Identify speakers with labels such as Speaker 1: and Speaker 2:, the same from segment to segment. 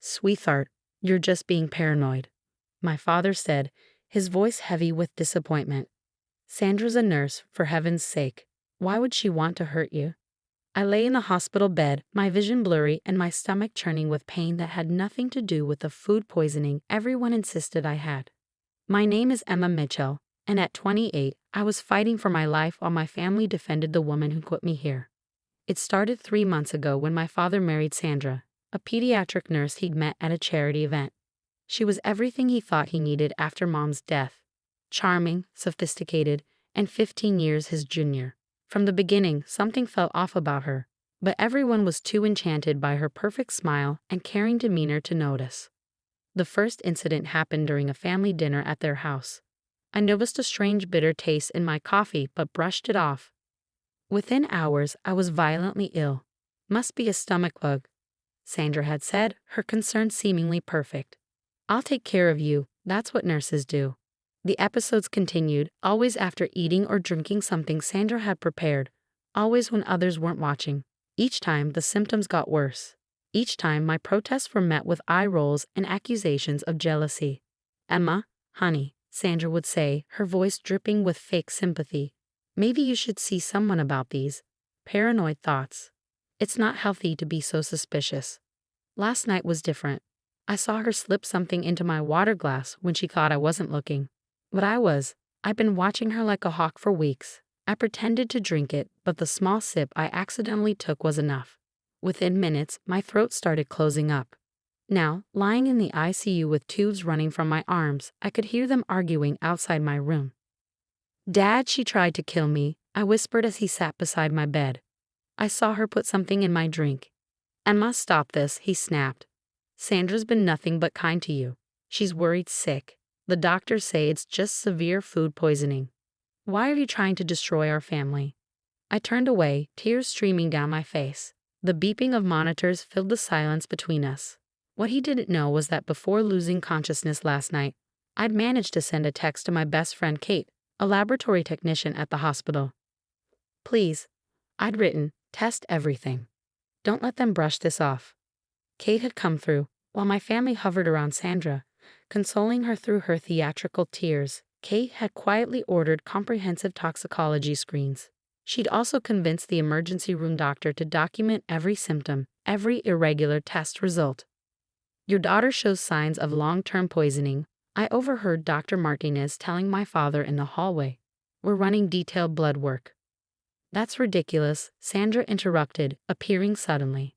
Speaker 1: "Sweetheart, you're just being paranoid," my father said, his voice heavy with disappointment. "Sandra's a nurse, for heaven's sake. Why would she want to hurt you?" I lay in the hospital bed, my vision blurry and my stomach churning with pain that had nothing to do with the food poisoning everyone insisted I had. My name is Emma Mitchell, and at 28, I was fighting for my life while my family defended the woman who put me here. It started 3 months ago when my father married Sandra, a pediatric nurse he'd met at a charity event. She was everything he thought he needed after Mom's death. Charming, sophisticated, and 15 years his junior. From the beginning, something felt off about her, but everyone was too enchanted by her perfect smile and caring demeanor to notice. The first incident happened during a family dinner at their house. I noticed a strange bitter taste in my coffee but brushed it off. Within hours, I was violently ill. "Must be a stomach bug," Sandra had said, her concern seemingly perfect. "I'll take care of you, that's what nurses do." The episodes continued, always after eating or drinking something Sandra had prepared, always when others weren't watching. Each time, the symptoms got worse. Each time, my protests were met with eye rolls and accusations of jealousy. "Emma, honey," Sandra would say, her voice dripping with fake sympathy. "Maybe you should see someone about these paranoid thoughts. It's not healthy to be so suspicious." Last night was different. I saw her slip something into my water glass when she thought I wasn't looking. But I was. I'd been watching her like a hawk for weeks. I pretended to drink it, but the small sip I accidentally took was enough. Within minutes, my throat started closing up. Now, lying in the ICU with tubes running from my arms, I could hear them arguing outside my room. "Dad, she tried to kill me," I whispered as he sat beside my bed. "I saw her put something in my drink." "Emma, stop this," he snapped. "Sandra's been nothing but kind to you. She's worried sick. The doctors say it's just severe food poisoning. Why are you trying to destroy our family?" I turned away, tears streaming down my face. The beeping of monitors filled the silence between us. What he didn't know was that before losing consciousness last night, I'd managed to send a text to my best friend Kate, a laboratory technician at the hospital. "Please," I'd written, "test everything. Don't let them brush this off." Kate had come through, while my family hovered around Sandra, consoling her through her theatrical tears. Kate had quietly ordered comprehensive toxicology screens. She'd also convinced the emergency room doctor to document every symptom, every irregular test result. "Your daughter shows signs of long-term poisoning," I overheard Dr. Martinez telling my father in the hallway. "We're running detailed blood work." "That's ridiculous," Sandra interrupted, appearing suddenly.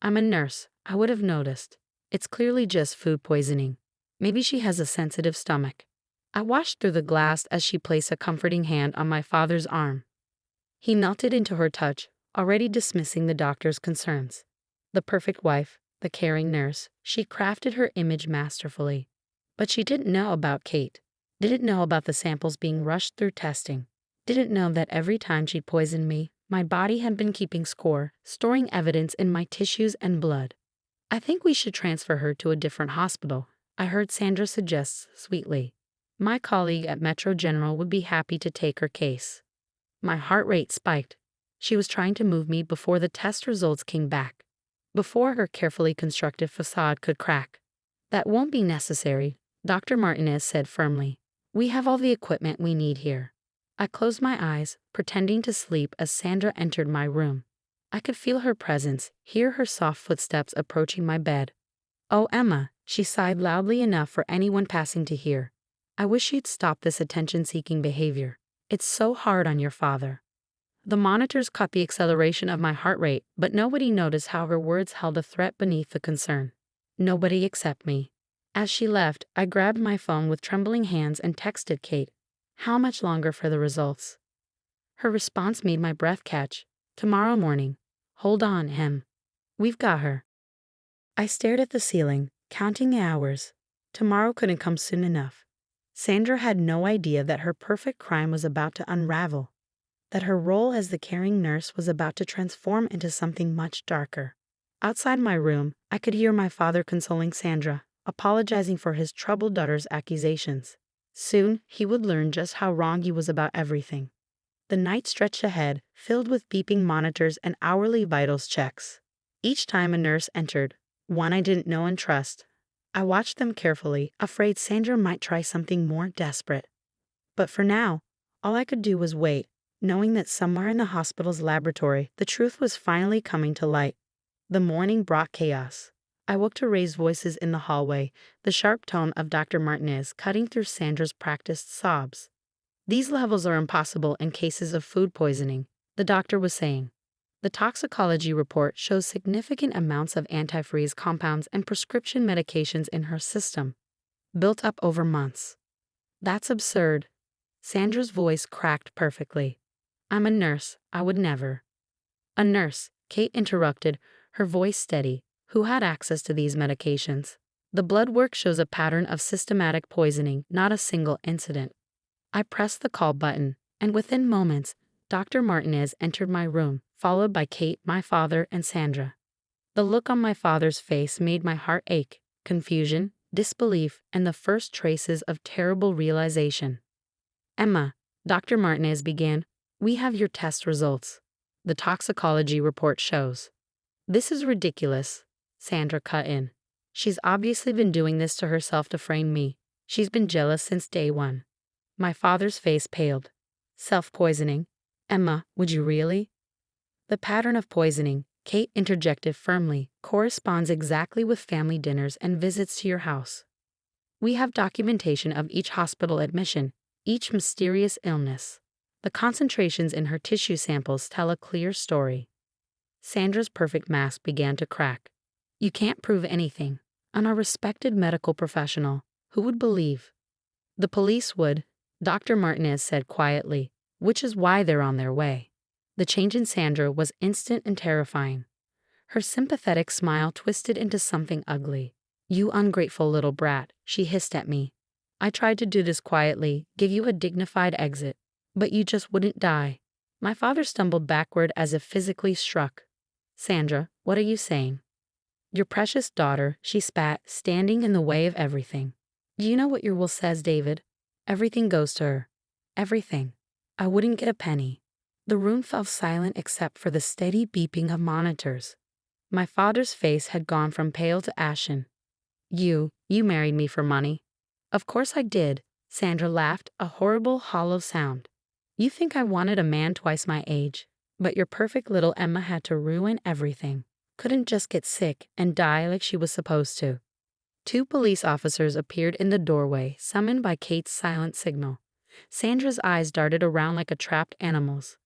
Speaker 1: "I'm a nurse. I would have noticed. It's clearly just food poisoning. Maybe she has a sensitive stomach." I watched through the glass as she placed a comforting hand on my father's arm. He melted into her touch, already dismissing the doctor's concerns. The perfect wife, the caring nurse, she crafted her image masterfully. But she didn't know about Kate, didn't know about the samples being rushed through testing, didn't know that every time she'd poisoned me, my body had been keeping score, storing evidence in my tissues and blood. "I think we should transfer her to a different hospital," I heard Sandra suggest sweetly. "My colleague at Metro General would be happy to take her case." My heart rate spiked. She was trying to move me before the test results came back, before her carefully constructed facade could crack. "That won't be necessary," Dr. Martinez said firmly. "We have all the equipment we need here." I closed my eyes, pretending to sleep as Sandra entered my room. I could feel her presence, hear her soft footsteps approaching my bed. "Oh, Emma," she sighed loudly enough for anyone passing to hear. "I wish you'd stop this attention-seeking behavior. It's so hard on your father." The monitors caught the acceleration of my heart rate, but nobody noticed how her words held a threat beneath the concern. Nobody except me. As she left, I grabbed my phone with trembling hands and texted Kate, "How much longer for the results?" Her response made my breath catch. "Tomorrow morning. Hold on, Em. We've got her." I stared at the ceiling, counting the hours. Tomorrow couldn't come soon enough. Sandra had no idea that her perfect crime was about to unravel, that her role as the caring nurse was about to transform into something much darker. Outside my room, I could hear my father consoling Sandra, apologizing for his troubled daughter's accusations. Soon, he would learn just how wrong he was about everything. The night stretched ahead, filled with beeping monitors and hourly vitals checks. Each time a nurse entered, one I didn't know and trust. I watched them carefully, afraid Sandra might try something more desperate. But for now, all I could do was wait, knowing that somewhere in the hospital's laboratory, the truth was finally coming to light. The morning brought chaos. I woke to raised voices in the hallway, the sharp tone of Dr. Martinez cutting through Sandra's practiced sobs. These levels are impossible in cases of food poisoning, the doctor was saying. The toxicology report shows significant amounts of antifreeze compounds and prescription medications in her system, built up over months. That's absurd. Sandra's voice cracked perfectly. I'm a nurse, I would never. A nurse, Kate interrupted, her voice steady, who had access to these medications. The blood work shows a pattern of systematic poisoning, not a single incident. I pressed the call button, and within moments, Dr. Martinez entered my room, followed by Kate, my father, and Sandra. The look on my father's face made my heart ache, confusion, disbelief, and the first traces of terrible realization. Emma, Dr. Martinez began, we have your test results. The toxicology report shows. This is ridiculous, Sandra cut in. She's obviously been doing this to herself to frame me. She's been jealous since day one. My father's face paled. Self-poisoning? Emma, would you really? The pattern of poisoning, Kate interjected firmly, corresponds exactly with family dinners and visits to your house. We have documentation of each hospital admission, each mysterious illness. The concentrations in her tissue samples tell a clear story. Sandra's perfect mask began to crack. You can't prove anything. I'm a respected medical professional. Who would believe? The police would, Dr. Martinez said quietly, which is why they're on their way. The change in Sandra was instant and terrifying. Her sympathetic smile twisted into something ugly. You ungrateful little brat, she hissed at me. I tried to do this quietly, give you a dignified exit, but you just wouldn't die. My father stumbled backward as if physically struck. Sandra, what are you saying? Your precious daughter, she spat, standing in the way of everything. You know what your will says, David. Everything goes to her. Everything. I wouldn't get a penny. The room fell silent except for the steady beeping of monitors. My father's face had gone from pale to ashen. You married me for money. Of course I did, Sandra laughed, a horrible, hollow sound. You think I wanted a man twice my age, but your perfect little Emma had to ruin everything. Couldn't just get sick and die like she was supposed to. 2 police officers appeared in the doorway, summoned by Kate's silent signal. Sandra's eyes darted around like a trapped animal's.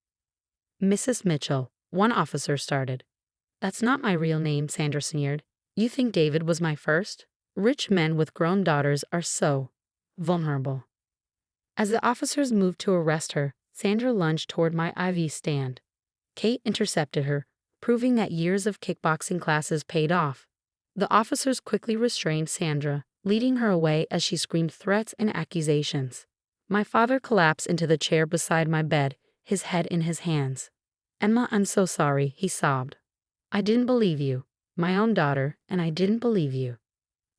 Speaker 1: Mrs. Mitchell, one officer started. That's not my real name, Sandra sneered. You think David was my first? Rich men with grown daughters are so vulnerable. As the officers moved to arrest her, Sandra lunged toward my IV stand. Kate intercepted her, proving that years of kickboxing classes paid off. The officers quickly restrained Sandra, leading her away as she screamed threats and accusations. My father collapsed into the chair beside my bed, his head in his hands. Emma, I'm so sorry, he sobbed. I didn't believe you, my own daughter, and I didn't believe you.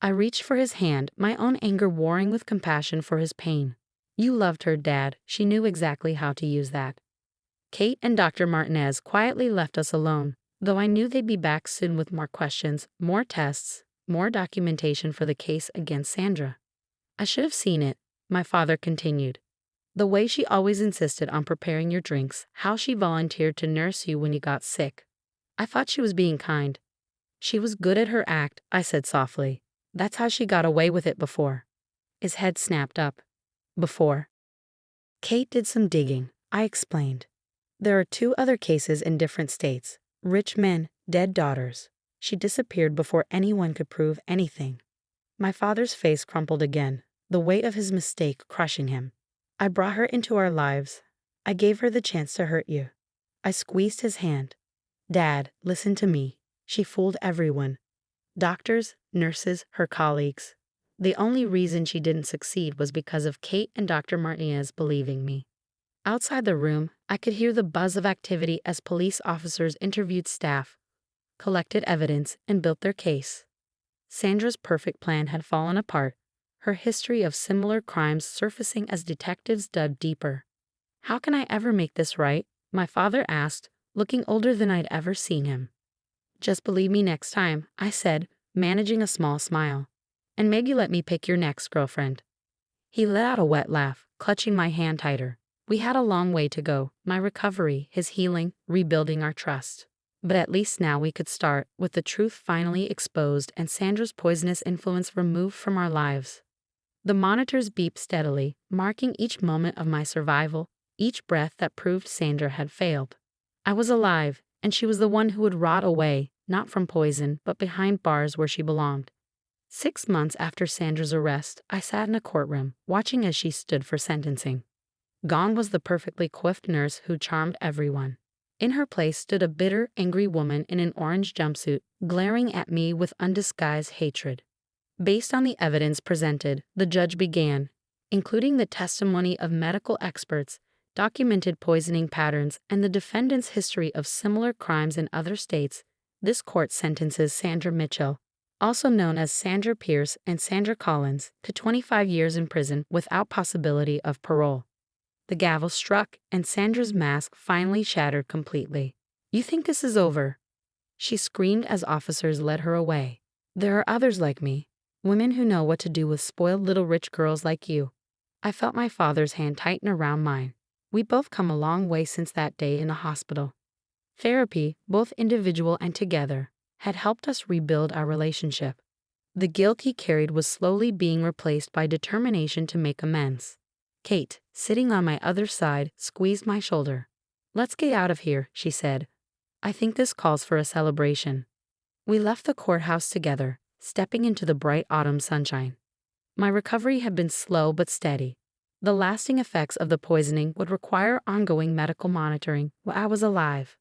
Speaker 1: I reached for his hand, my own anger warring with compassion for his pain. You loved her, Dad. She knew exactly how to use that. Kate and Dr. Martinez quietly left us alone, though I knew they'd be back soon with more questions, more tests, more documentation for the case against Sandra. I should have seen it, my father continued. The way she always insisted on preparing your drinks, how she volunteered to nurse you when you got sick. I thought she was being kind. She was good at her act, I said softly. That's how she got away with it before. His head snapped up. Before. Kate did some digging, I explained. There are 2 other cases in different states. Rich men, dead daughters. She disappeared before anyone could prove anything. My father's face crumpled again, the weight of his mistake crushing him. I brought her into our lives. I gave her the chance to hurt you. I squeezed his hand. Dad, listen to me. She fooled everyone. Doctors, nurses, her colleagues. The only reason she didn't succeed was because of Kate and Dr. Martinez believing me. Outside the room, I could hear the buzz of activity as police officers interviewed staff, collected evidence, and built their case. Sandra's perfect plan had fallen apart, her history of similar crimes surfacing as detectives dug deeper. How can I ever make this right? My father asked, looking older than I'd ever seen him. Just believe me next time, I said, managing a small smile. And maybe let me pick your next girlfriend. He let out a wet laugh, clutching my hand tighter. We had a long way to go, my recovery, his healing, rebuilding our trust. But at least now we could start, with the truth finally exposed and Sandra's poisonous influence removed from our lives. The monitors beeped steadily, marking each moment of my survival, each breath that proved Sandra had failed. I was alive, and she was the one who would rot away, not from poison, but behind bars where she belonged. 6 months after Sandra's arrest, I sat in a courtroom, watching as she stood for sentencing. Gone was the perfectly coiffed nurse who charmed everyone. In her place stood a bitter, angry woman in an orange jumpsuit, glaring at me with undisguised hatred. Based on the evidence presented, the judge began, including the testimony of medical experts, documented poisoning patterns, and the defendant's history of similar crimes in other states. This court sentences Sandra Mitchell, also known as Sandra Pierce and Sandra Collins, to 25 years in prison without possibility of parole. The gavel struck, and Sandra's mask finally shattered completely. "You think this is over?" she screamed as officers led her away. "There are others like me, women who know what to do with spoiled little rich girls like you." I felt my father's hand tighten around mine. We both come a long way since that day in the hospital. Therapy, both individual and together, had helped us rebuild our relationship. The guilt he carried was slowly being replaced by determination to make amends. Kate, sitting on my other side, squeezed my shoulder. "Let's get out of here," she said. "I think this calls for a celebration." We left the courthouse together, stepping into the bright autumn sunshine. My recovery had been slow but steady. The lasting effects of the poisoning would require ongoing medical monitoring while I was alive.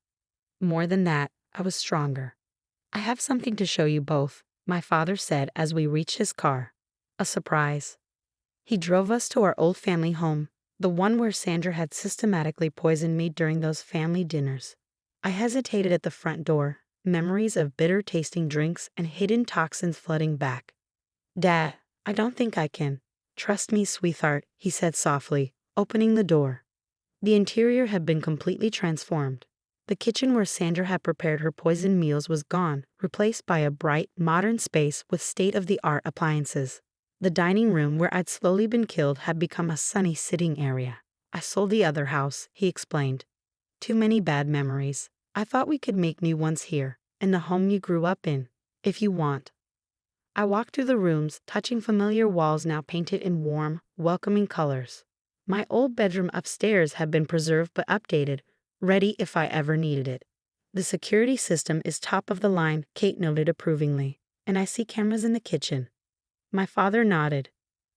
Speaker 1: More than that, I was stronger. "I have something to show you both," my father said as we reached his car. A surprise. He drove us to our old family home, the one where Sandra had systematically poisoned me during those family dinners. I hesitated at the front door, memories of bitter-tasting drinks and hidden toxins flooding back. "Dad, I don't think I can." "Trust me, sweetheart," he said softly, opening the door. The interior had been completely transformed. The kitchen where Sandra had prepared her poisoned meals was gone, replaced by a bright, modern space with state-of-the-art appliances. The dining room where I'd slowly been killed had become a sunny sitting area. "I sold the other house," he explained. "Too many bad memories. I thought we could make new ones here, in the home you grew up in, if you want." I walked through the rooms, touching familiar walls now painted in warm, welcoming colors. My old bedroom upstairs had been preserved but updated, ready if I ever needed it. "The security system is top of the line," Kate noted approvingly, "and I see cameras in the kitchen." My father nodded.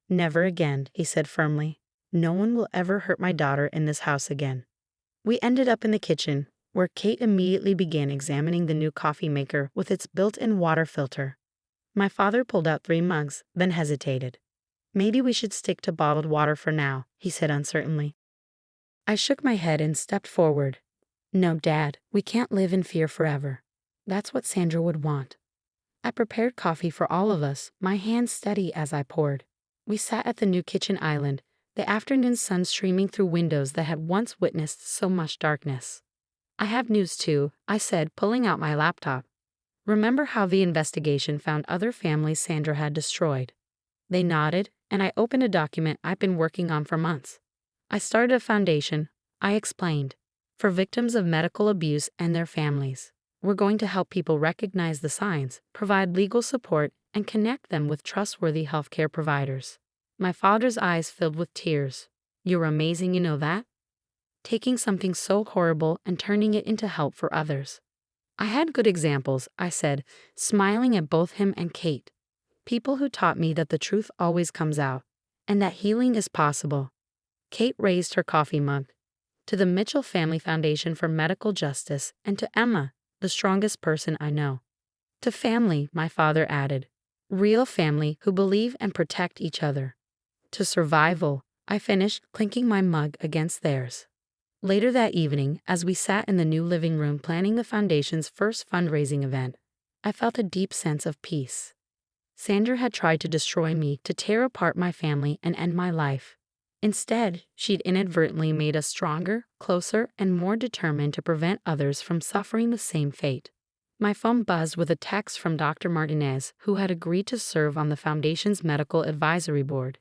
Speaker 1: "Never again," he said firmly. "No one will ever hurt my daughter in this house again." We ended up in the kitchen, where Kate immediately began examining the new coffee maker with its built-in water filter. My father pulled out 3 mugs, then hesitated. "Maybe we should stick to bottled water for now," he said uncertainly. I shook my head and stepped forward. "No, Dad, we can't live in fear forever. That's what Sandra would want." I prepared coffee for all of us, my hands steady as I poured. We sat at the new kitchen island, the afternoon sun streaming through windows that had once witnessed so much darkness. "I have news too," I said, pulling out my laptop. "Remember how the investigation found other families Sandra had destroyed?" They nodded, and I opened a document I'd been working on for months. "I started a foundation," I explained, "for victims of medical abuse and their families. We're going to help people recognize the signs, provide legal support, and connect them with trustworthy healthcare providers." My father's eyes filled with tears. "You're amazing, you know that? Taking something so horrible and turning it into help for others." "I had good examples," I said, smiling at both him and Kate. "People who taught me that the truth always comes out, and that healing is possible." Kate raised her coffee mug. "To the Mitchell Family Foundation for Medical Justice, and to Emma, the strongest person I know." "To family," my father added. "Real family who believe and protect each other." "To survival," I finished, clinking my mug against theirs. Later that evening, as we sat in the new living room planning the foundation's first fundraising event, I felt a deep sense of peace. Sandra had tried to destroy me, to tear apart my family and end my life. Instead, she'd inadvertently made us stronger, closer, and more determined to prevent others from suffering the same fate. My phone buzzed with a text from Dr. Martinez, who had agreed to serve on the Foundation's medical advisory board.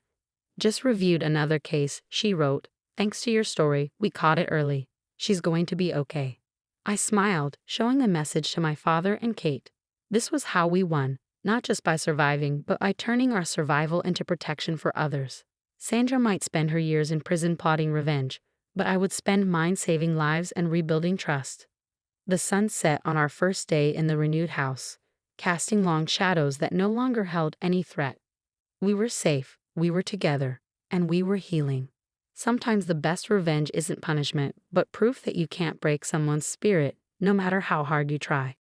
Speaker 1: Just reviewed another case, she wrote. Thanks to your story, we caught it early. She's going to be okay. I smiled, showing the message to my father and Kate. This was how we won, not just by surviving, but by turning our survival into protection for others. Sandra might spend her years in prison plotting revenge, but I would spend mine saving lives and rebuilding trust. The sun set on our first day in the renewed house, casting long shadows that no longer held any threat. We were safe, we were together, and we were healing. Sometimes the best revenge isn't punishment, but proof that you can't break someone's spirit, no matter how hard you try.